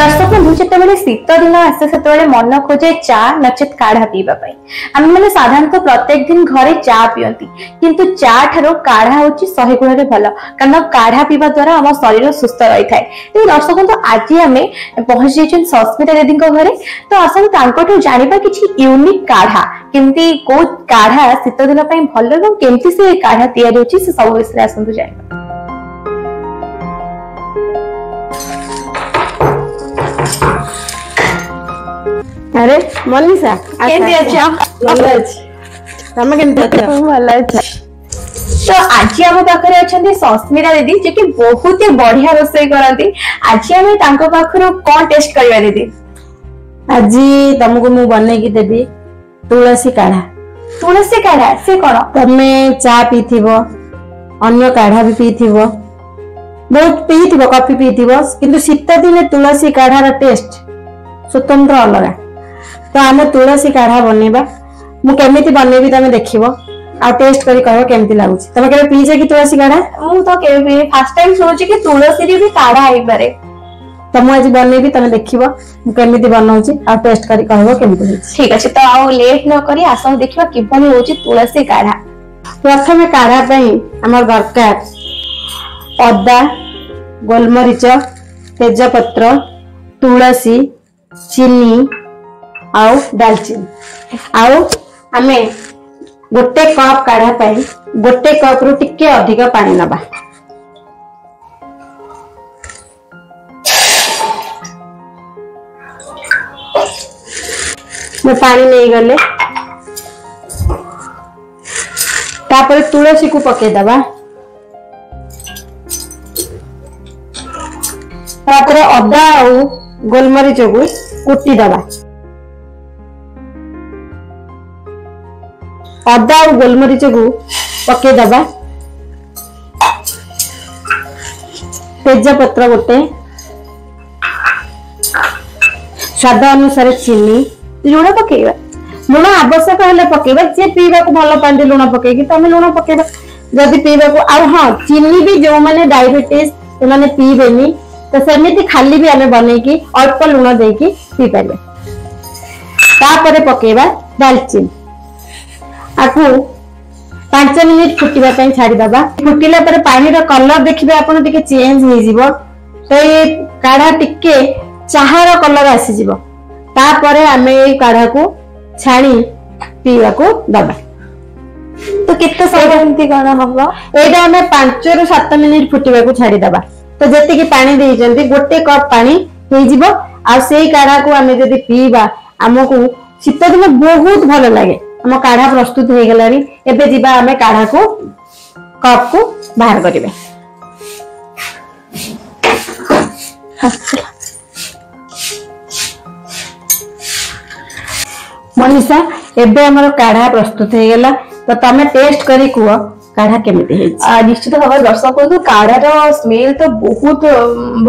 दर्शक बंधु जिते शीत दिन आसे से मन खोजे चा नचेत काढ़ा पीवा आम मैंने साधारणतः प्रत्येक दिन घरे चा पीती किंतु चा ठारो काढ़ा हूँ 100 गुण भल कारण काढ़ा पीवा द्वारा आम शरीर सुस्थ रही है। तो दर्शक बंधु आज आम पहुंची जाइए सस्मिता दीदी घरे तो आसतु जाना कि यूनिक काढ़ा केमती को काढ़ा शीत दिन भल और केमती से काढ़ा तैयारी होची से सब विषय आसतु जाना। अरे मनीषा केमती अच्छा भल अछि तमे केमती अच्छा भल अच्छा। तो आज आम पाखे अच्छा सस्मिता दीदी जे कि बहुत ही बढ़िया रोषे करती। आज आम तांको पाखरु कौन टेस्ट करबा दीदी? आज तुमको मु बनै की देबी तुलसी काढ़ा। तुलसी काढ़ा से कोन? तमे चा पीथिबो अन्य काढ़ा भी पीथिबो बहुत पीथिबो कॉफी पीथिबो किंतु शीत दिने तुलसी काढ़ार टेस्ट स्वतंत्र अलग। तो आम तुलसी काढ़ा बनेबा मु केमिति बनेबी तमे देखिबो आ टेस्ट करी कहबो केमिति लागुची। तमे केबे पीजे की तुलसी काढ़ा? मु तो केबे फर्स्ट टाइम सोची कि तुलसी रे भी काढ़ा आइ पारे। तो मु आज बनेबी तमे देखिबो मु केमिति बनाउची आ टेस्ट करी कहबो केमिति होची। ठीक अछि। तो आ लेट न करी आसो देखिबा किभली होची तुलसी काढ़ा। प्रथमे काढ़ा पई हमर दरकार अदा गोलमरीच तेजपत्र तुलसी चीनी आउ दालचीनी आउ आमे गोटे कप काढ़ा पाई गोटे कप रु टिके अधिक पानी नबा। मैं पानी नहीं गले तापर तुलसी को पके दबा तापर अदा आउ गोलमरीच को कुटी दबा। अदा और गोलमरीच को पके दबा तेजपत्र गोटे स्वाद अनुसार चीनी लुण पकेबा लुण आवश्यक हेले पकेबा जे पीबा को भल पांडी लुण पकेकी तमे लुण पकेबा जदि पीबा को आ हां चीनी भी जो माने डायबिटीज उन्होंने पीबेनी तो सेमिति खाली भी आमे बनेकी अल्प लुण देकी पी पाबे। तापरे पकेबा दालचीनी आकु 5 मिनिट फुटिबा पई छाडी दबा। फुटिला पर पानी रो कलर देखिबे आपण टिके चेंज हो जिवो तो ये काढ़ा टिके चाहार कलर आसी जिवो। तापरे आमे ए काढ़ा को छाणी पीवा को दबा। तो कितना समय एमती कोन हबो? एटा हमें 5 रु 7 मिनिट फुटिबा को छाडी दबा। तो जति की पानी देई जंती गोटे कप पानी हे जिवो आ सेई काढ़ा को आमे जदि पीबा हमकु शीत दिन बहुत भल लागे। हम काढ़ा प्रस्तुत हो गलानी एबे जिबा हमें काढ़ा को कप को बाहर करिवे। मनीषा एबे हमर काढ़ा प्रस्तुत हो गला तो तमे टेस्ट करी कुओ काढ़ा केमिति हे? निश्चित भाव दर्शक बंधु काढ़ार स्मेल तो बहुत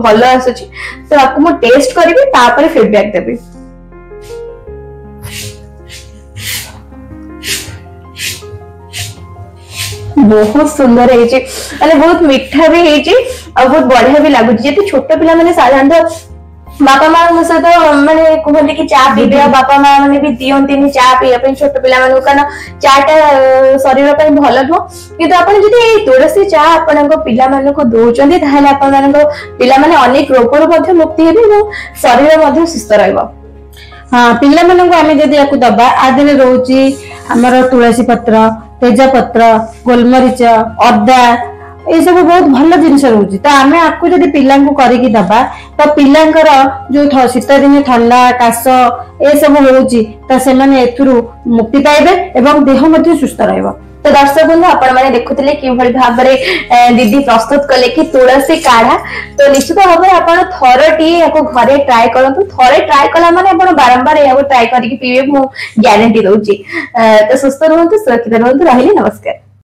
भल आसुची तो आपको मु टेस्ट करिवे तापर फीडबैक देबी। बहुत सुंदर है बहुत मीठा भी है और बहुत बढ़िया भी लगुच। जे छोट पिला माने साधारणतः बापा माँ सहित माने कहते कि चा पीबे बापा माँ मैंने भी दियंती चा पीवा छोट पिला मानू कारण चाटा शरीर भल नुह किंतु आप तुलसी चा आपण पिला मानक दौरान ताहले आपण पिला माने अनेक रोग मुक्ति हेबे शरीर सुस्थ रहिबो। हाँ पिला मानक आमे जदि याकू दबा आदिने रहउची हमर तुलसी पत्र तेजपत्र गोलमरीच अदा ये सब बहुत भल जिनस रोची। तो आमे आपको जदि पिला को करिकी दबा तो पिलांकर जो शीत दिन ठंडा काश ये सब होउची तो से माने एथुरु मुक्ति पाइबे एवं देह मध्ये सुस्थ रहइबो। तो दर्शक बंधु आपण माने देखुतले कि भली भाबरे दीदी प्रस्तुत कले कि तुलसी काढ़ा। तो निश्चित भाव में आपण थरटी याको घरे ट्राई करंतु। थरे ट्राई कला माने आपण बारंबार याको ट्राई करिकि पीबे मु गारंटी दउची। तो सुस्थ रहंतु सुरक्षित रहंतु। रहिली नमस्कार।